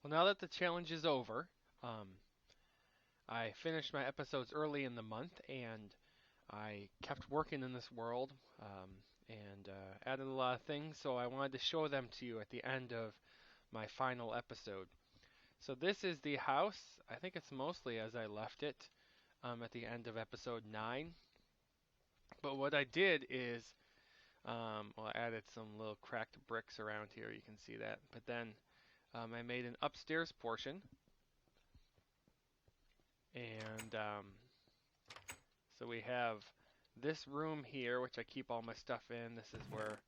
Well, now that the challenge is over, I finished my episodes early in the month, and I kept working in this world, and added a lot of things. So I wanted to show them to you at the end of my final episode. So this is the house. I think it's mostly as I left it at the end of episode 9. But what I did is, well, I added some little cracked bricks around here. You can see that. But then I made an upstairs portion, and so we have this room here, which I keep all my stuff in. This is where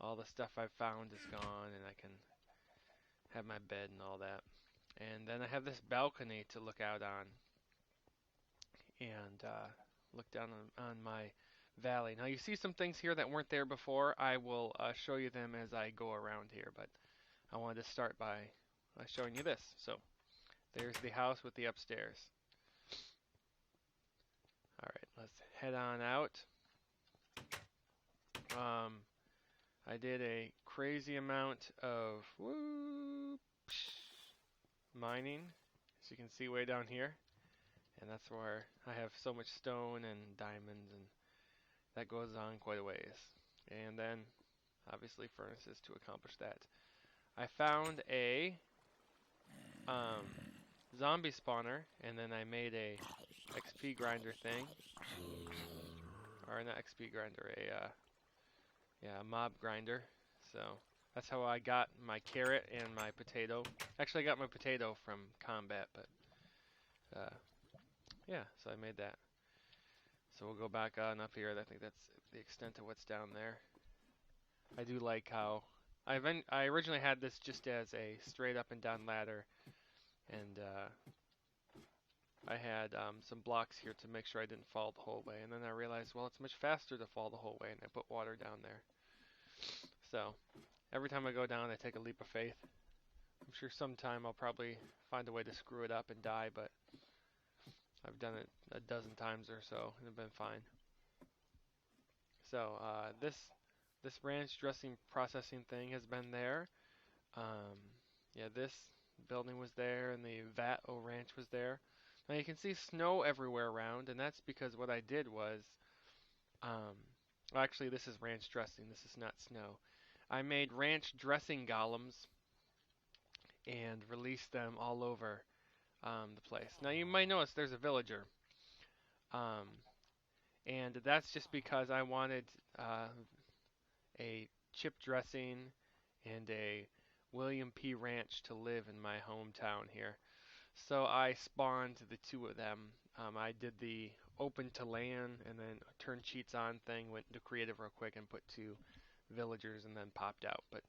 all the stuff I've found is gone, and I can have my bed and all that. And then I have this balcony to look out on and look down on my valley. Now you see some things here that weren't there before. I will show you them as I go around here, but I wanted to start by showing you this. So there's the house with the upstairs. All right, let's head on out. Um, I did a crazy amount of mining, as you can see way down here, and that's where I have so much stone and diamonds, and that goes on quite a ways. And then, obviously, furnaces to accomplish that. I found a um, zombie spawner, and then I made a XP grinder thing, or not XP grinder, a mob grinder. So that's how I got my carrot and my potato. Actually, I got my potato from combat, but uh, yeah, so I made that. So we'll go back on up here. I think that's the extent of what's down there. I do like how I originally had this just as a straight up and down ladder, and I had some blocks here to make sure I didn't fall the whole way. And then I realized, well, it's much faster to fall the whole way, and I put water down there. So every time I go down, I take a leap of faith. I'm sure sometime I'll probably find a way to screw it up and die, but I've done it a dozen times or so, and it's been fine. So this ranch dressing processing thing has been there. Um, yeah, this building was there, and the vat o ranch was there. Now you can see snow everywhere around, and that's because what I did was, um, well, actually this is ranch dressing. This is not snow. I made ranch dressing golems and released them all over the place. Now you might notice there's a villager, um, and that's just because I wanted a chip dressing and a William P. Ranch to live in my hometown here. So I spawned the two of them. I did the open to land and then turn cheats on thing, went into creative real quick and put two villagers and then popped out. But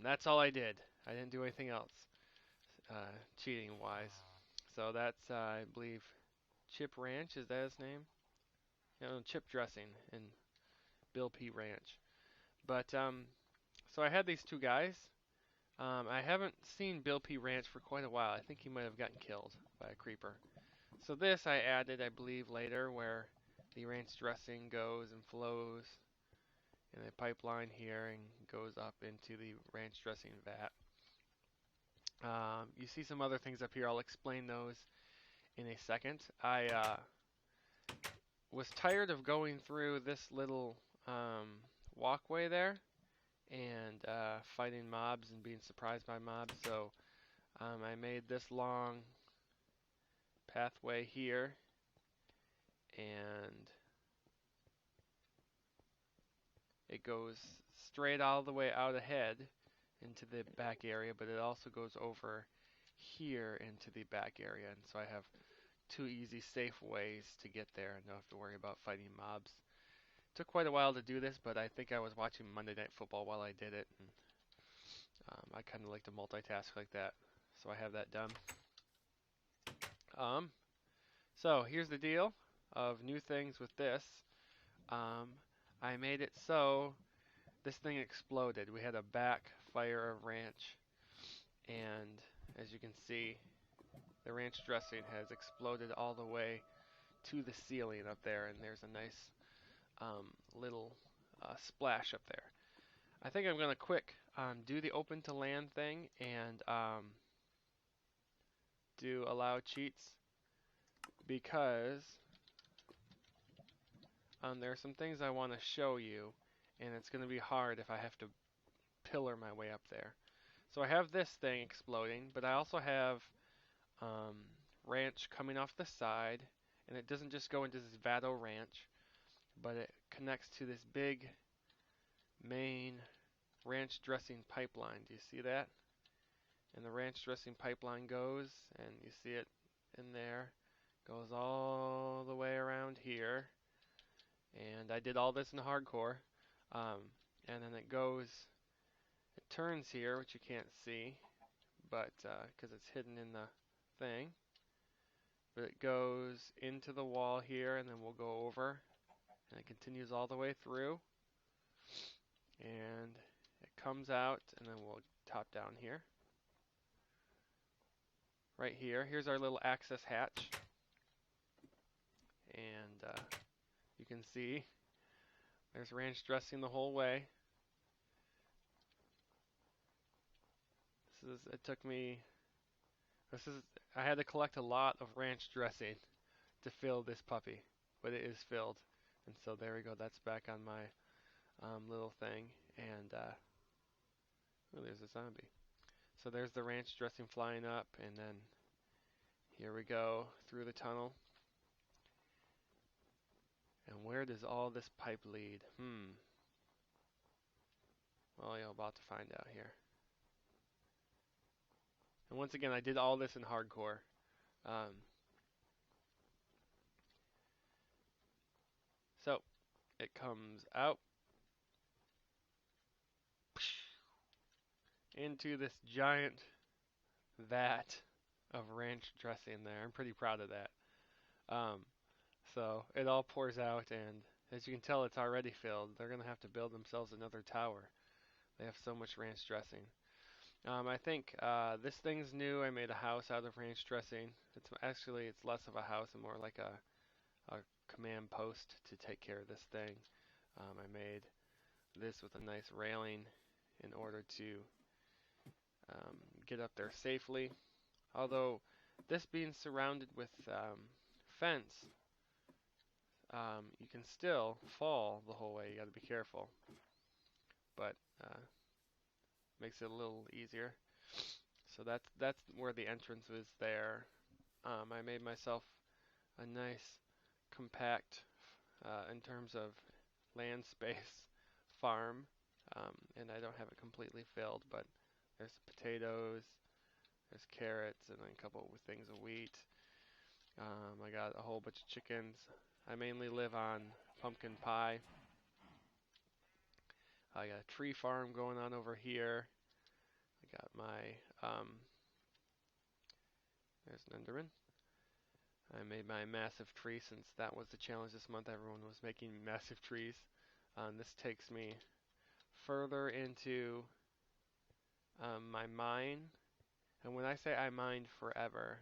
that's all I did. I didn't do anything else cheating wise. So that's, I believe, Chip Ranch. Is that his name? No, Chip Dressing in Bill P. Ranch. But so I had these two guys. I haven't seen Bill P. Ranch for quite a while. I think he might have gotten killed by a creeper. So this I added, I believe, later, where the ranch dressing goes and flows in a pipeline here and goes up into the ranch dressing vat. You see some other things up here. I'll explain those in a second. I was tired of going through this little walkway there and fighting mobs and being surprised by mobs, so I made this long pathway here, and it goes straight all the way out ahead into the back area, but it also goes over here into the back area, and so I have two easy, safe ways to get there and don't have to worry about fighting mobs. Took quite a while to do this, but I think I was watching Monday Night Football while I did it, and I kind of like to multitask like that, so I have that done. Um, so here's the deal of new things with this. Um, I made it so this thing exploded. We had a backfire of ranch, and as you can see, the ranch dressing has exploded all the way to the ceiling up there, and there's a nice little splash up there. I think I'm gonna quick do the open to land thing and do allow cheats because there are some things I want to show you, and it's going to be hard if I have to pillar my way up there. So I have this thing exploding, but I also have um, ranch coming off the side, and it doesn't just go into this Vado ranch, but it connects to this big main ranch dressing pipeline. Do you see that? And the ranch dressing pipeline goes, and you see it in there, goes all the way around here. And I did all this in hardcore. Um, and then it turns here, which you can't see, but because it's hidden in the thing. But it goes into the wall here, and then we'll go over, and it continues all the way through. And it comes out, and then we'll top down here. Right here, here's our little access hatch. And you can see there's ranch dressing the whole way. It took me, I had to collect a lot of ranch dressing to fill this puppy, but it is filled. And so there we go, that's back on my little thing. And, oh, there's a zombie. So there's the ranch dressing flying up, and then here we go through the tunnel. And where does all this pipe lead? Well, you're about to find out here. And once again, I did all this in hardcore. So it comes out into this giant vat of ranch dressing there. I'm pretty proud of that. So it all pours out, and as you can tell, it's already filled. They're going to have to build themselves another tower. They have so much ranch dressing. I think this thing's new. I made a house out of ranch dressing. It's less of a house and more like a command post to take care of this thing. I made this with a nice railing in order to get up there safely. Although this being surrounded with fence, you can still fall the whole way. You got to be careful, but makes it a little easier. So that's where the entrance was there. I made myself a nice compact in terms of land space farm, and I don't have it completely filled, but there's potatoes, there's carrots, and then a couple of things of wheat. I got a whole bunch of chickens. I mainly live on pumpkin pie. I got a tree farm going on over here. I got my, there's an Enderman. I made my massive tree since that was the challenge this month. Everyone was making massive trees. This takes me further into my mine. And when I say I mined forever,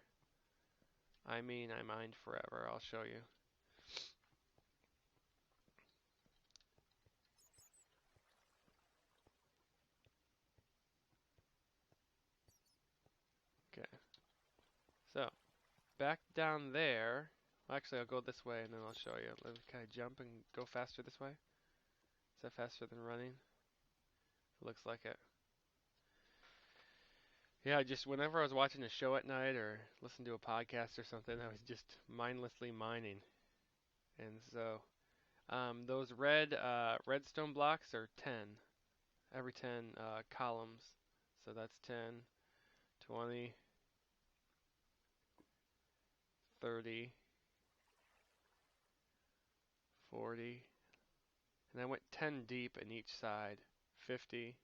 I mean I mined forever. I'll show you. Okay. So, back down there. Well, actually, I'll go this way and then I'll show you. Can I jump and go faster this way? Is that faster than running? It looks like it. Yeah, just whenever I was watching a show at night or listening to a podcast or something, I was just mindlessly mining. And so, those redstone blocks are 10. Every 10 columns. So that's 10, 20, 30, 40. And I went 10 deep in each side. 50,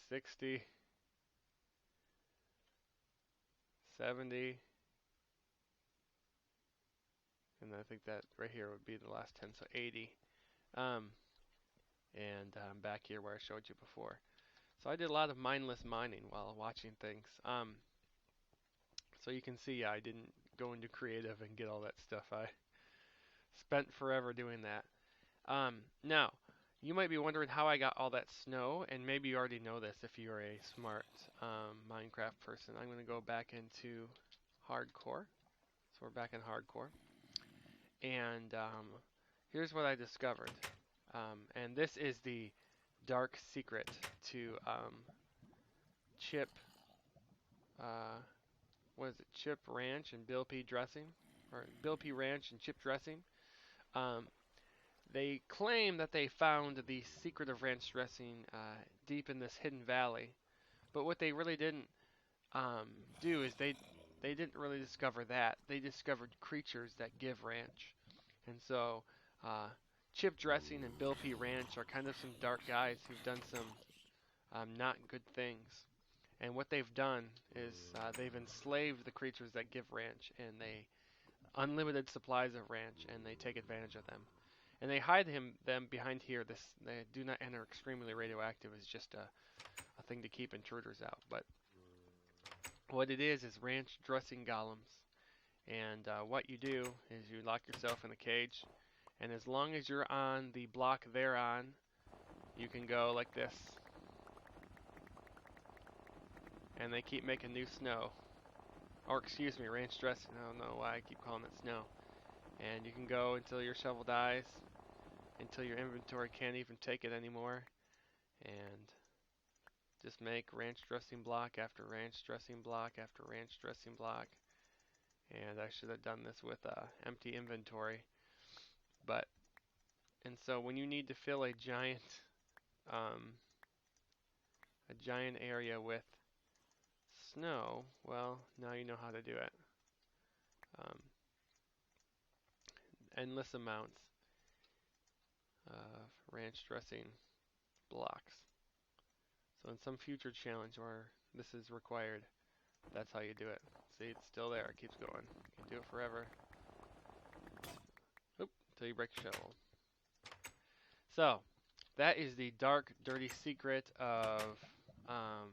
60, 70, and I think that right here would be the last 10, so 80. And back here where I showed you before. So I did a lot of mindless mining while watching things. So you can see I didn't go into creative and get all that stuff. I spent forever doing that. Now, You might be wondering how I got all that snow, and maybe you already know this if you're a smart Minecraft person. I'm going to go back into hardcore. So we're back in hardcore. And here's what I discovered. And this is the dark secret to Chip, uh, what is it, Chip Ranch and Bill P. dressing? Or Bill P. Ranch and Chip dressing. Um, they claim that they found the secret of ranch dressing deep in this hidden valley. But what they really didn't um, do is they didn't really discover that. They discovered creatures that give ranch. And so uh, Chip Dressing and Bill P. Ranch are kind of some dark guys who've done some not good things. And what they've done is they've enslaved the creatures that give ranch, and they unlimited supplies of ranch, and they take advantage of them. And they hide them behind here. This they do not enter extremely radioactive is just a thing to keep intruders out. But what it is ranch dressing golems. And what you do is you lock yourself in a cage, and as long as you're on the block they're on, you can go like this. And they keep making new snow. Or excuse me, ranch dressing. I don't know why I keep calling it snow. And you can go until your shovel dies, until your inventory can't even take it anymore. And just make ranch dressing block after ranch dressing block after ranch dressing block. And I should have done this with empty inventory. But and so when you need to fill um, a giant area with snow, well, now you know how to do it. Um, Endless amounts of ranch dressing blocks. So in some future challenge where this is required, that's how you do it. See, it's still there. It keeps going. You can do it forever. Oop, until you break your shovel. So, that is the dark, dirty secret of um,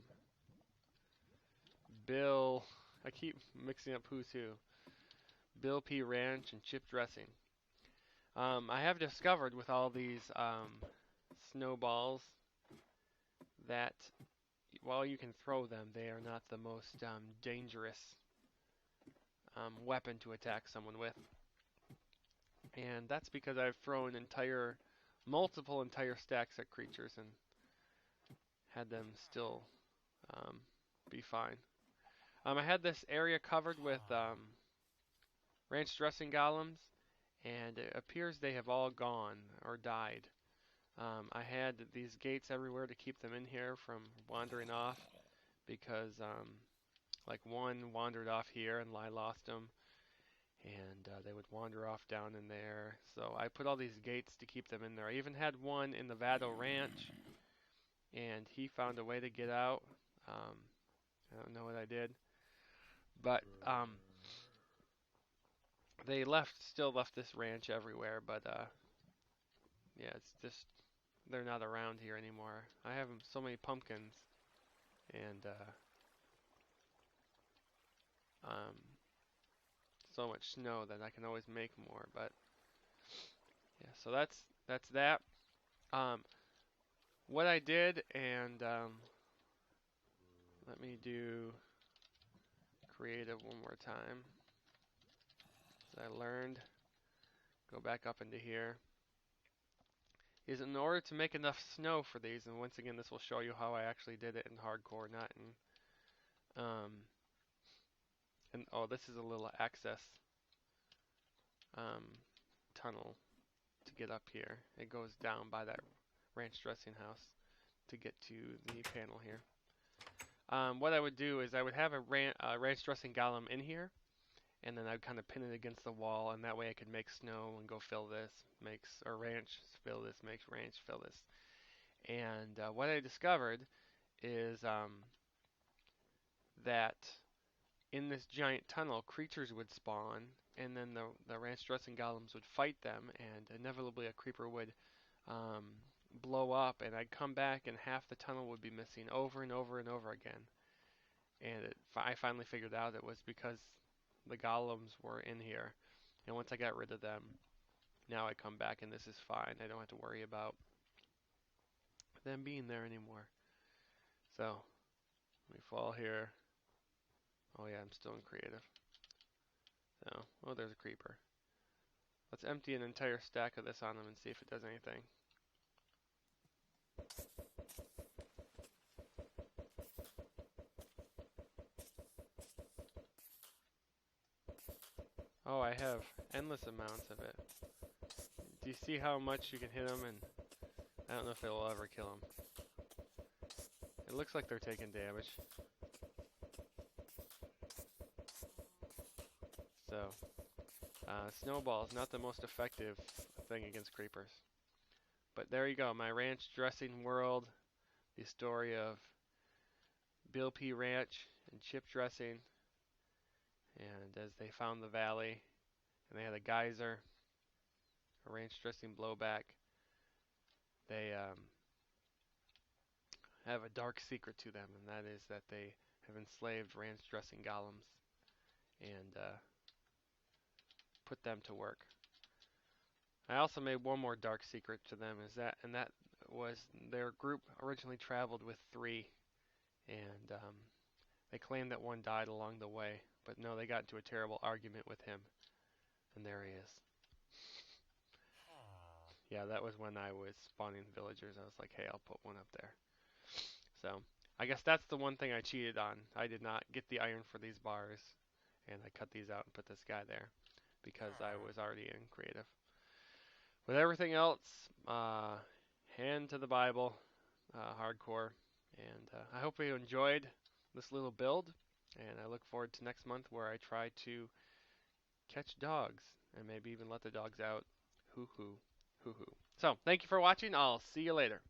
Bill. I keep mixing up who's who. Bill P. Ranch and Chip Dressing. I have discovered with all these snowballs that while you can throw them, they are not the most dangerous weapon to attack someone with. And that's because I've thrown multiple entire stacks at creatures and had them still be fine. I had this area covered with ranch dressing golems, and it appears they have all gone or died. I had these gates everywhere to keep them in here from wandering off because like one wandered off here and I lost them, and they would wander off down in there. So I put all these gates to keep them in there. I even had one in the Vado Ranch, and he found a way to get out. I don't know what I did, but they still left this ranch everywhere. But yeah, it's just they're not around here anymore. I have so many pumpkins, and um, so much snow that I can always make more. But yeah, so that's that. Um, what I did, and let me do creative one more time. So I learned, go back up into here, is in order to make enough snow for these, and once again this will show you how I actually did it in hardcore, not in, and oh, this is a little access um, tunnel to get up here. It goes down by that ranch dressing house to get to the panel here. What I would do is I would have a ranch dressing golem in here, and then I'd kind of pin it against the wall, and that way I could make snow and go fill this, or ranch, fill this, makes ranch, fill this. And what I discovered is that in this giant tunnel, creatures would spawn, and then the ranch dressing golems would fight them, and inevitably a creeper would um, blow up, and I'd come back, and half the tunnel would be missing over and over and over again. And I finally figured out it was because the golems were in here, and once I got rid of them, now I come back and this is fine. I don't have to worry about them being there anymore. So, let me fall here. Oh yeah, I'm still in creative. So, oh, there's a creeper. Let's empty an entire stack of this on them and see if it does anything. Oh, I have endless amounts of it. Do you see how much you can hit them? And I don't know if it will ever kill them. It looks like they're taking damage. So, snowball is not the most effective thing against creepers. But there you go, my ranch dressing world. The story of Bill P. Ranch and chip dressing. And as they found the valley, and they had a geyser, a ranch dressing blowback, they have a dark secret to them, and that is that they have enslaved ranch dressing golems and put them to work. I also made one more dark secret to them, and that was their group originally traveled with three, and they claimed that one died along the way, but no, they got into a terrible argument with him, and there he is. Yeah, that was when I was spawning villagers. I was like, hey, I'll put one up there. So, I guess that's the one thing I cheated on. I did not get the iron for these bars, and I cut these out and put this guy there because I was already in creative. With everything else, hand to the Bible, hardcore, and I hope you enjoyed this little build, and I look forward to next month where I try to catch dogs and maybe even let the dogs out. Hoo hoo, hoo hoo. So, thank you for watching. I'll see you later.